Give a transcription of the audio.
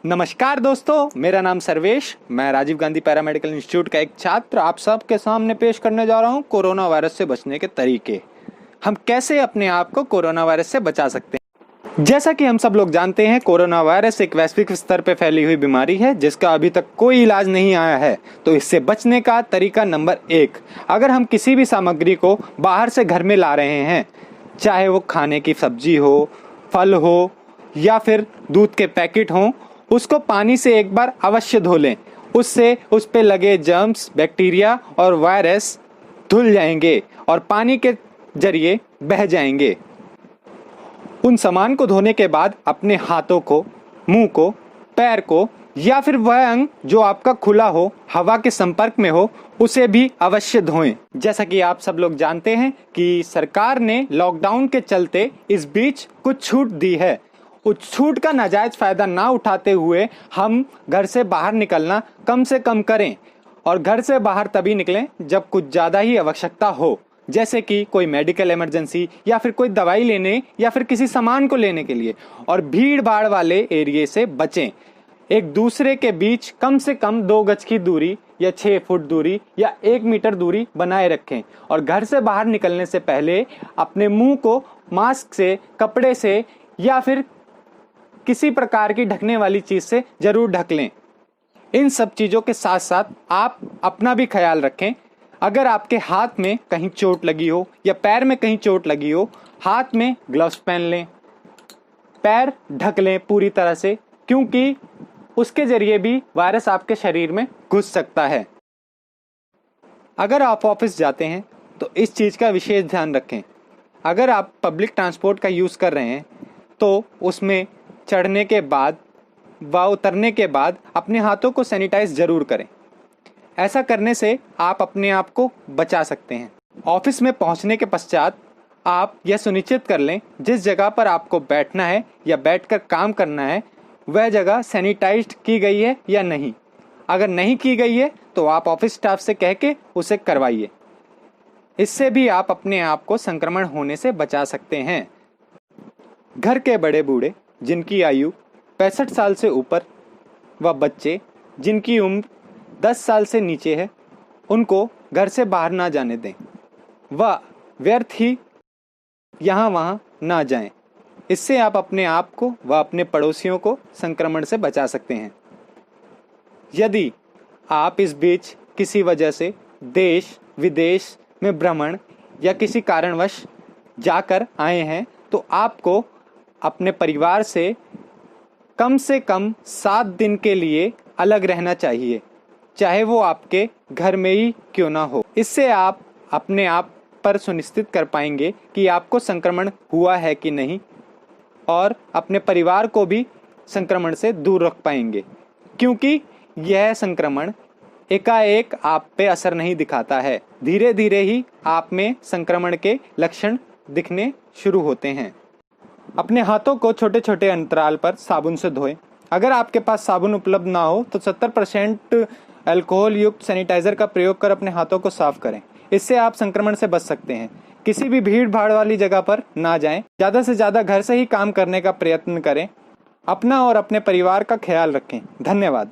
नमस्कार दोस्तों, मेरा नाम सर्वेश। मैं राजीव गांधी पैरामेडिकल इंस्टीट्यूट का एक छात्र आप सबके सामने पेश करने जा रहा हूं कोरोना वायरस से बचने के तरीके। हम कैसे अपने आप को कोरोना वायरस से बचा सकते हैं। जैसा कि हम सब लोग जानते हैं, कोरोना वायरस एक वैश्विक स्तर पर फैली हुई बीमारी है जिसका अभी तक कोई इलाज नहीं आया है। तो इससे बचने का तरीका नंबर 1, अगर हम किसी भी सामग्री को बाहर से घर में ला रहे हैं, चाहे वो खाने की सब्जी हो, फल हो या फिर दूध के पैकेट हों, उसको पानी से एक बार अवश्य धो लें। उससे उस पे लगे जर्म्स, बैक्टीरिया और वायरस धुल जाएंगे और पानी के जरिए बह जाएंगे। उन सामान को धोने के बाद अपने हाथों को, मुंह को, पैर को या फिर वह अंग जो आपका खुला हो, हवा के संपर्क में हो, उसे भी अवश्य धोएं। जैसा कि आप सब लोग जानते हैं कि सरकार ने लॉकडाउन के चलते इस बीच कुछ छूट दी है। उस छूट का नाजायज फायदा ना उठाते हुए हम घर से बाहर निकलना कम से कम करें और घर से बाहर तभी निकलें जब कुछ ज़्यादा ही आवश्यकता हो, जैसे कि कोई मेडिकल इमरजेंसी या फिर कोई दवाई लेने या फिर किसी सामान को लेने के लिए। और भीड़ भाड़ वाले एरिया से बचें। एक दूसरे के बीच कम से कम 2 गज की दूरी या 6 फुट दूरी या 1 मीटर दूरी बनाए रखें। और घर से बाहर निकलने से पहले अपने मुंह को मास्क से, कपड़े से या फिर किसी प्रकार की ढकने वाली चीज से जरूर ढक लें। इन सब चीजों के साथ साथ आप अपना भी ख्याल रखें। अगर आपके हाथ में कहीं चोट लगी हो या पैर में कहीं चोट लगी हो, हाथ में ग्लव्स पहन लें, पैर ढक लें पूरी तरह से, क्योंकि उसके जरिए भी वायरस आपके शरीर में घुस सकता है। अगर आप ऑफिस जाते हैं तो इस चीज का विशेष ध्यान रखें। अगर आप पब्लिक ट्रांसपोर्ट का यूज कर रहे हैं तो उसमें चढ़ने के बाद व उतरने के बाद अपने हाथों को सैनिटाइज जरूर करें। ऐसा करने से आप अपने आप को बचा सकते हैं। ऑफिस में पहुंचने के पश्चात आप यह सुनिश्चित कर लें जिस जगह पर आपको बैठना है या बैठकर काम करना है वह जगह सैनिटाइज्ड की गई है या नहीं। अगर नहीं की गई है तो आप ऑफिस स्टाफ से कह के उसे करवाइए। इससे भी आप अपने आप को संक्रमण होने से बचा सकते हैं। घर के बड़े बूढ़े जिनकी आयु 65 साल से ऊपर व बच्चे जिनकी उम्र 10 साल से नीचे है, उनको घर से बाहर ना जाने दें व व्यर्थ ही यहाँ वहाँ ना जाएं। इससे आप अपने आप को व अपने पड़ोसियों को संक्रमण से बचा सकते हैं। यदि आप इस बीच किसी वजह से देश विदेश में भ्रमण या किसी कारणवश जाकर आए हैं तो आपको अपने परिवार से कम 7 दिन के लिए अलग रहना चाहिए, चाहे वो आपके घर में ही क्यों ना हो। इससे आप अपने आप पर सुनिश्चित कर पाएंगे कि आपको संक्रमण हुआ है कि नहीं और अपने परिवार को भी संक्रमण से दूर रख पाएंगे, क्योंकि यह संक्रमण एकाएक आप पे असर नहीं दिखाता है। धीरे धीरे ही आप में संक्रमण के लक्षण दिखने शुरू होते हैं। अपने हाथों को छोटे छोटे अंतराल पर साबुन से धोएं। अगर आपके पास साबुन उपलब्ध ना हो तो 70% अल्कोहल युक्त सैनिटाइजर का प्रयोग कर अपने हाथों को साफ करें। इससे आप संक्रमण से बच सकते हैं। किसी भी भीड़ भाड़ वाली जगह पर ना जाएं। ज़्यादा से ज़्यादा घर से ही काम करने का प्रयत्न करें। अपना और अपने परिवार का ख्याल रखें। धन्यवाद।